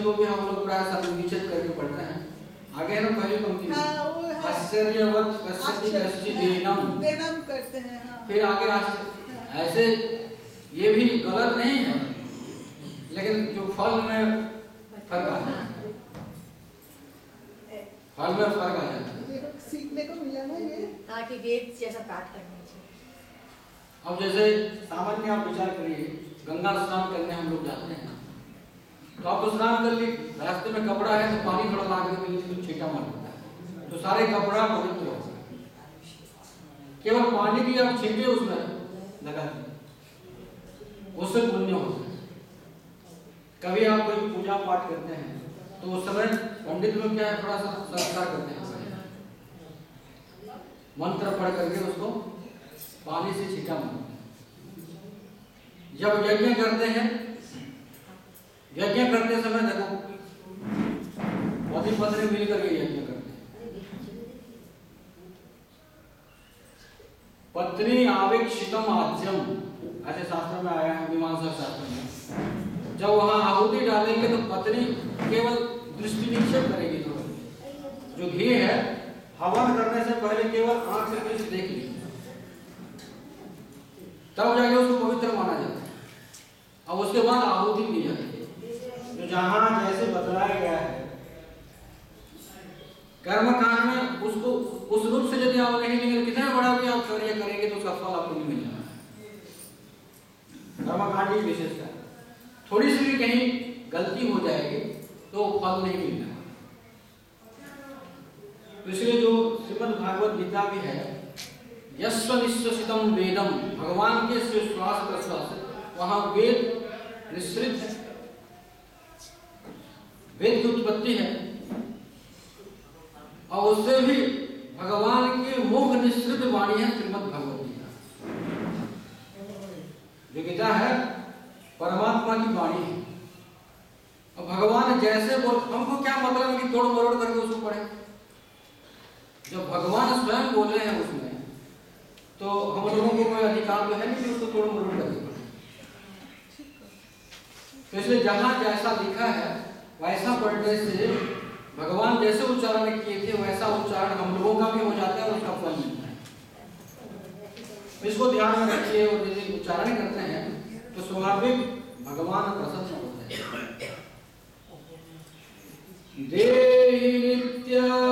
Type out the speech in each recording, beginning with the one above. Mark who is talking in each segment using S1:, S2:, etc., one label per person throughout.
S1: को भी हम लोग प्राय सब विचलित करके पढ़ते हैं। आगे है ना पहली पंक्ति में आश्चर्यवत् पश्यति कश्चिदेनम
S2: देनम करते हैं। हाँ।
S1: फिर आगे ऐसे ये भी गलत नहीं है, लेकिन जो फल में फर्क आ जाता है, फल में फर्क आ जाता है।
S2: सीखने को मिला ना ये,
S3: ताकि वेद जैसा पाठ करना चाहिए।
S1: अब जैसे सामान्य आप विचार करिए, गंगा स्नान करने हम लोग जाते हैं, तो आप तो स्नान कर ली, रास्ते में कपड़ा है तो पानी थोड़ा लाके तो छींटा मार देता है, तो सारे कपड़ा पवित्र हो गए। केवल पानी की आप छींटे उसमें लगा दी, उससे पुण्य होता है। कभी आप कोई पूजा पाठ करते हैं तो उस समय पंडित लोग क्या है, थोड़ा सा संस्कार करते हैं, मंत्र पढ़ करके उसको पानी से छींटा मारते हैं। जब यज्ञ करते हैं, यज्ञ करते समय देखो पति पत्नी मिलकर के यज्ञ करते हैं। पत्नी आवेक्षितम आज्यम, ऐसे शास्त्र में आया है, मीमांसा शास्त्र में। जब वहां आहुति डालेंगे तो पत्नी केवल दृष्टि निक्षेप करेगी, जो घी है हवन करने से पहले केवल आंख से कुछ देख ली, तब जाके उसको पवित्र माना जाता है। अब उसके बाद आहुति दी जाती है, जो जहां जैसे बतलाया गया है कर्म कांड में, उसको उस रूप से यदि आप नहीं लेंगे, कितना बड़ा भी आप कार्य करेंगे तो उसका फल आपको नहीं मिलेगा। कर्म कांड की विशेषता, थोड़ी सी भी कहीं गलती हो जाएगी तो फल नहीं मिलेगा। तो इसलिए जो श्रीमद् भागवत गीता भी है, यस्वनिश्वसितम वेदम, भगवान के श्वास प्रश्वास, वहां वेद निश्रित है, वेद की उत्पत्ति है, और उससे भी भगवान की मुख निश्रित वाणी है श्रीमद् भगवत गीता। जो गीता है परमात्मा की वाणी है, और भगवान जैसे बोल, हमको क्या मतलब है कि तोड़ मरोड़ करके उसको पढ़े। जब भगवान स्वयं बोले हैं उसमें, तो हम लोगों को कोई अधिकार तो है नहीं कि उसको तोड़ मरोड़ करके पढ़े। तो इसलिए जहां जैसा लिखा है वैसा पढ़ने से भगवान जैसे उच्चारण किए थे वैसा उच्चारण हम लोगों का भी हो जाता है और उसका फल मिलता है। इसको ध्यान में रखिए, और यदि उच्चारण करते हैं तो स्वाभाविक भगवान प्रसन्न होते हैं। देहि नित्यमबाध्योऽयम्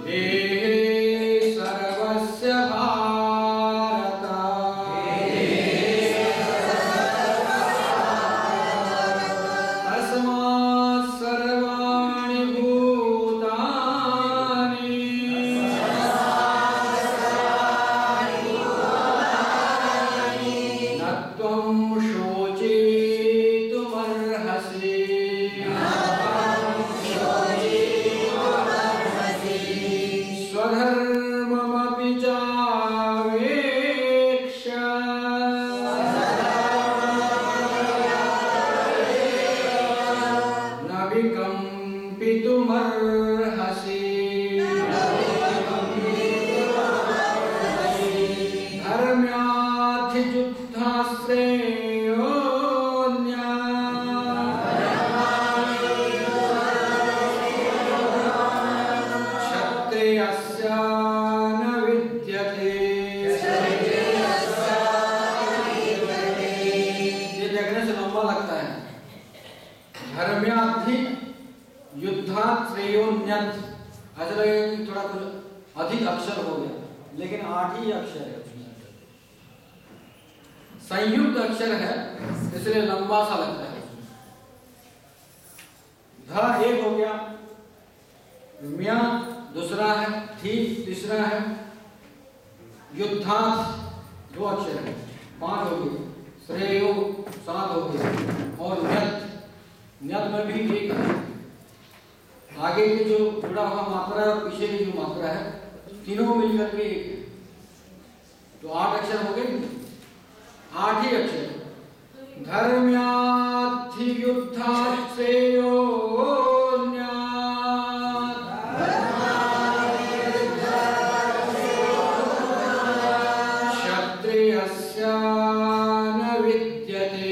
S1: देहे सर्वस्य भारत तस्मात् सर्वाणि भूतानि स्वधर्ममपि चावेक्ष्य न विकम्पितुमर्हसि। क्षत्रियस्य न विद्यते। ये देखने से लंबा लगता है। धर्म्याद्धि युद्धात् श्रेयोन्यत्, ऐसा लगेगा कि थोड़ा कुछ अधिक अक्षर हो गया, लेकिन 8 ही अक्षर है, संयुक्त अक्षर है, इसलिए लंबा सा लगता है। ध एक हो गया, म्या दूसरा है, थी तीसरा है, युद्धात् 2 अक्षर है, 5 हो गए, श्रेयो 7 हो गए, और न्यत, न्यत में भी 1 है। आगे की जो जुड़ा हुआ मात्रा है और पीछे की जो मात्रा है, तीनों मिलकर के 1 है, तो 8 अक्षर हो गए, 8 ही अक्षर। धर्म्याद्धि युद्धात् श्रेयोन्यत् क्षत्रियस्य न विद्यते।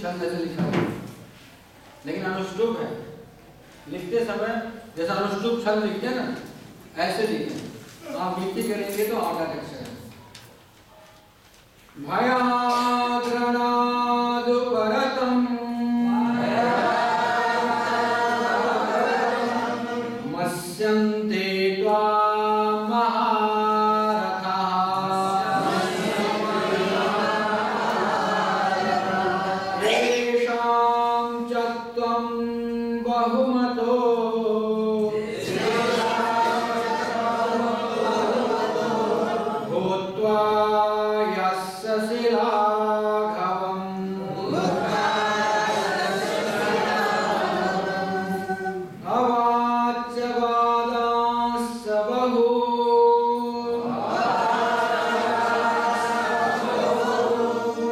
S1: छंद ऐसे लिखा हुआ है, लेकिन अनुष्टुप है। लिखते समय जैसा अनुष्टुप छंद लिखते हैं ना, ऐसे लिखें। आप लिखते करेंगे तो आधा अक्षर है। भयाद्रणादु परतम मस्यन्ते त्वां महारथाः येषां च त्वं बहुमतो भूत्वा यस्यसि लाघवम् अवाच्य वादांश्च बहु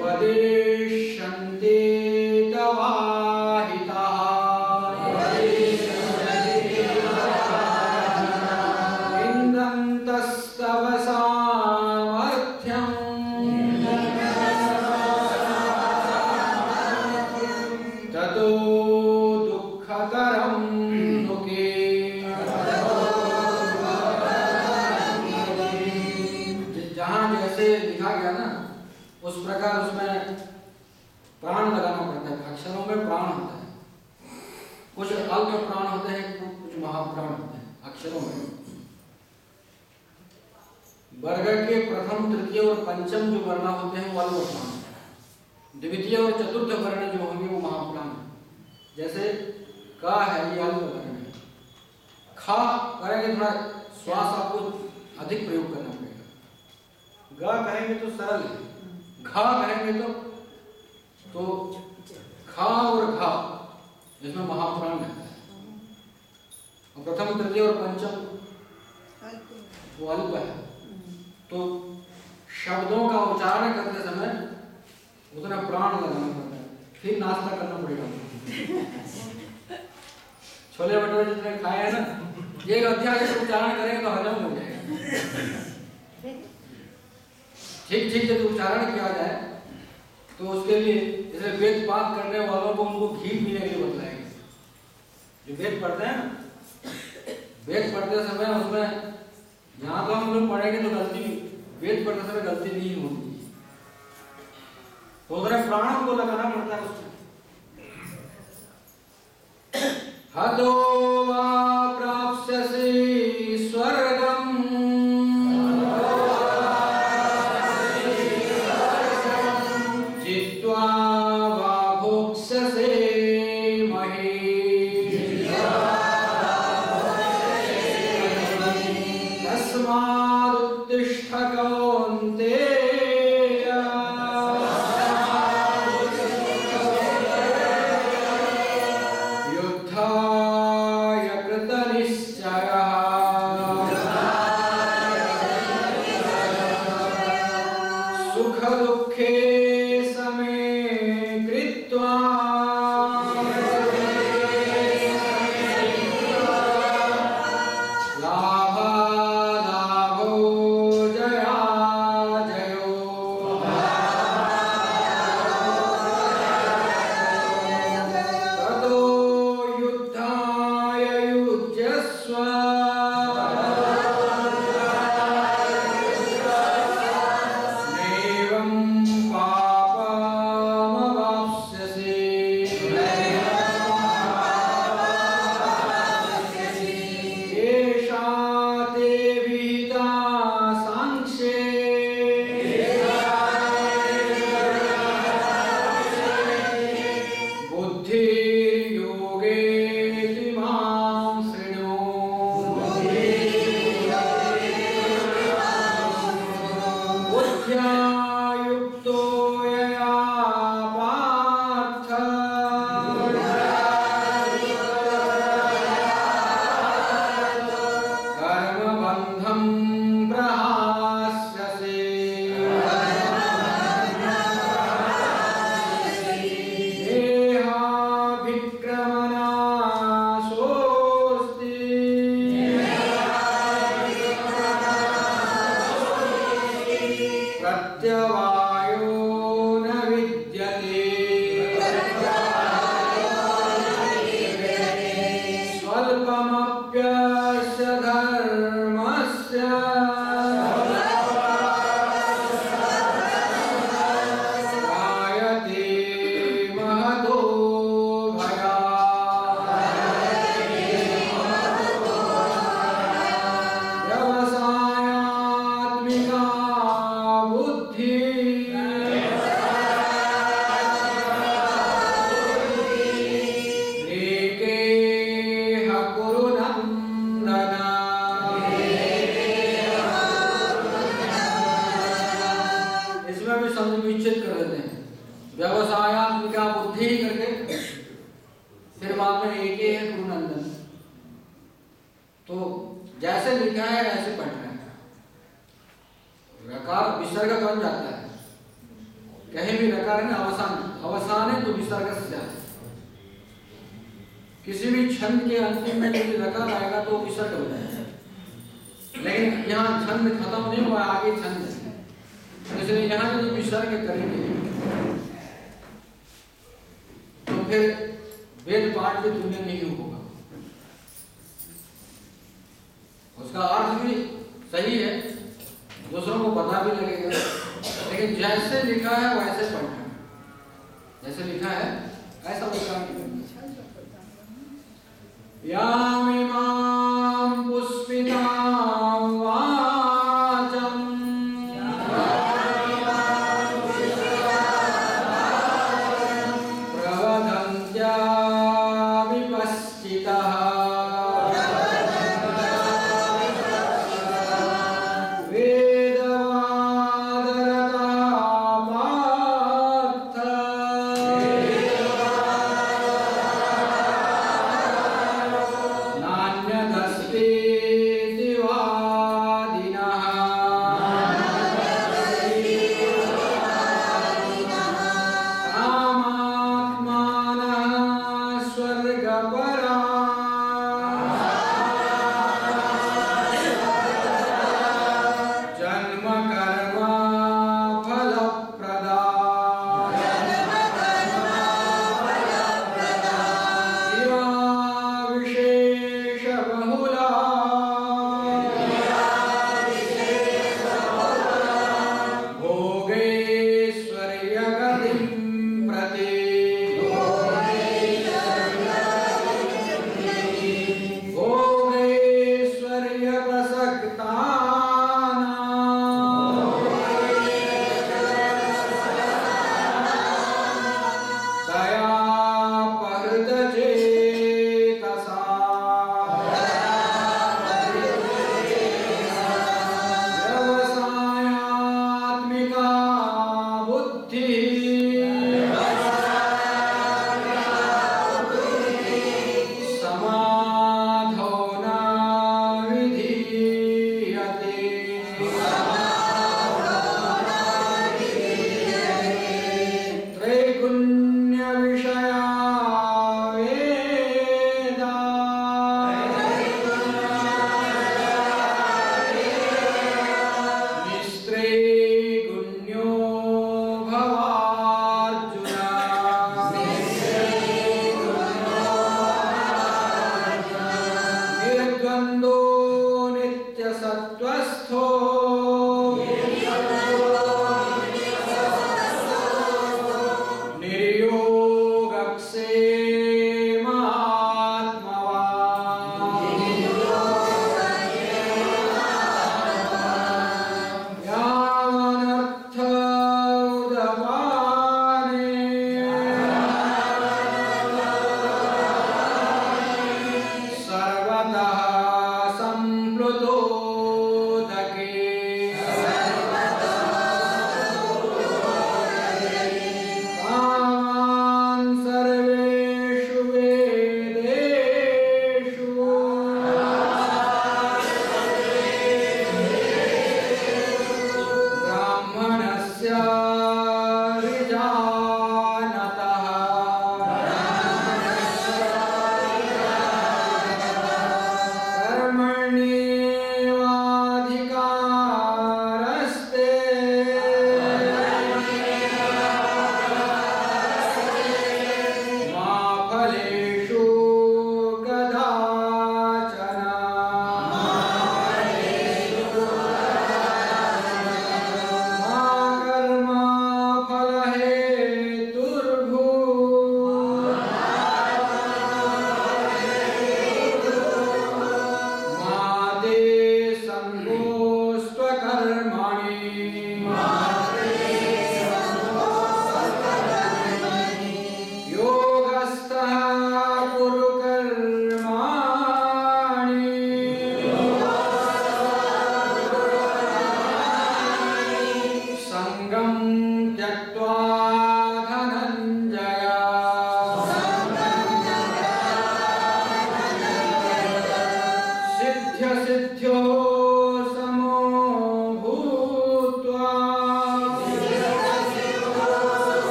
S1: वदिष्यन्ति तवाहिताः इन्दन्तस्तव सामर्थ्यम् ततो दुःखतरं नुके। जहाँ जैसे लिखा गया ना, उस प्रकार उसमें प्राण लगाना पड़ता है। अक्षरों में प्राण होता है, कुछ अल्प प्राण होते हैं, कुछ महाप्राण होते हैं अक्षरों में। वर्ग के प्रथम, तृतीय और पंचम जो वर्ण होते हैं वो अल्प प्राण, द्वितीय और चतुर्थ वर्ण जो होंगे वो महाप्राण। जैसे का है, ये अल्प वर्ण है। खा करेंगे थोड़ा श्वास आपको अधिक प्रयोग करना पड़ेगा। गा कहेंगे तो सरल है, घा कहेंगे तो खा और घा इसमें महाप्राण रहता है। और प्रथम, तृतीय और पंचम वो अल्प है। तो शब्दों का उच्चारण करते समय उतना प्राण लगाना पड़ता है। फिर नाश्ता करना पड़ेगा। छोले भटूरे जितने खाए हैं ना, एक अध्याय से उच्चारण करेंगे तो हजम हो जाएगा। ठीक ठीक जब उच्चारण किया जाए तो उसके लिए जैसे वेद पाठ करने वालों को उनको घी पीने के लिए बतलाएंगे। जो वेद पढ़ते हैं, वेद पढ़ते समय उसमें यहाँ तो हम लोग पढ़ेंगे तो गलती, वेद पढ़ते समय गलती नहीं होती, तो उधर प्राण को लगाना पड़ता है उसमें। हतो वा प्राप्स्यसि स्वर्गम् जित्वा वा भोक्ष्यसे महीम् तस्मादुत्तिष्ठ कौन्तेय युद्धाय बन जाता है। कहीं भी रकार है ना अवसान है तो विसर्ग से किसी भी छंद के अंतिम में यदि रकार आएगा तो विसर्ग हो जाएगा। लेकिन यहाँ छंद खत्म नहीं हुआ, आगे छंद है, इसलिए यहाँ यदि विसर्ग करेंगे तो फिर वेद पाठ भी तुल्य नहीं होगा। उसका अर्थ भी सही है, दूसरों को पता भी लगेगा, लेकिन जैसे लिखा है वैसे पढ़ना है, जैसे लिखा है ऐसा उच्चारण करना। यामिमां पुष्पितां वाचम् प्रवदन्त्या विपश्चितः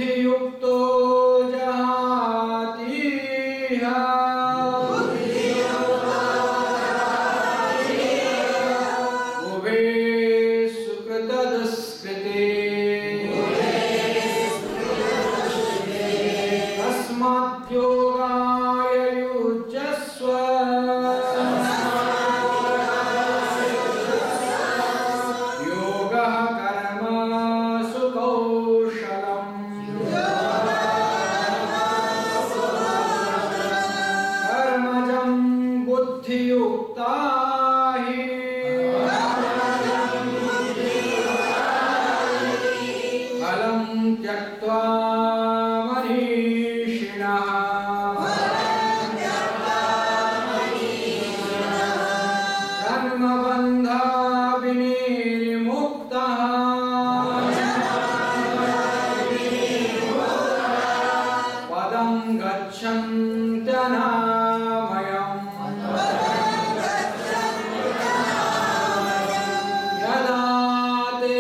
S1: बुद्धियुक्तो जहातीह उभे सुकृतदुष्कृते तस्माद्योगाय युज्यस्व योगः कर्मसु कौशलम् कर्मजं बुद्धियुक्ता हि फलं त्यक्त्वा मनीषिणः जन्मबन्धविनिर्मुक्तः पदं गच्छन्त्यनामयम् यदा ते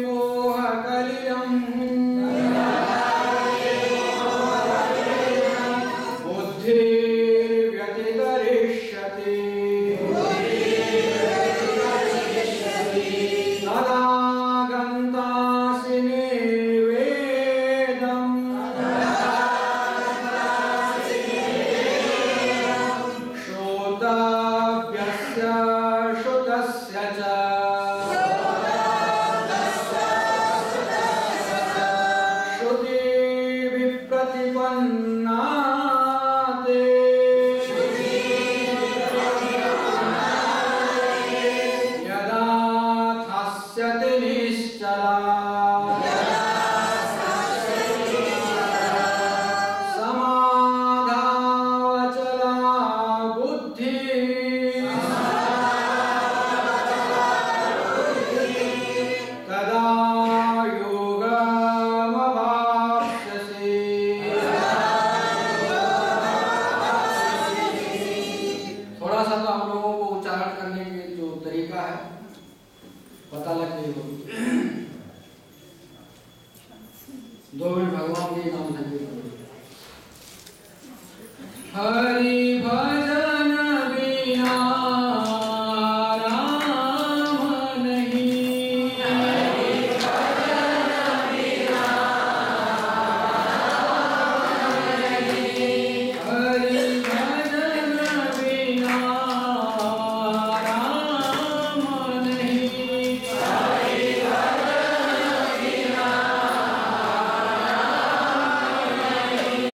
S1: मोहकलिलं बुद्धिर्व्यतिकरिष्यति तदा गन्तासि निर्वेदम् श्रोतव्यस्य श्रुतस्य च श्रुतिविप्रतिपन्ना ते यदा थास्यति निश्चला समाधावचला बुद्धिः तदा योगमवाप्स्यसि थोड़ा सा तो हम लोगों को उच्चारण करने के जो तरीका है पता लग गई होगी। 2 मिनट भगवान के नाम संकीर्तन। हरि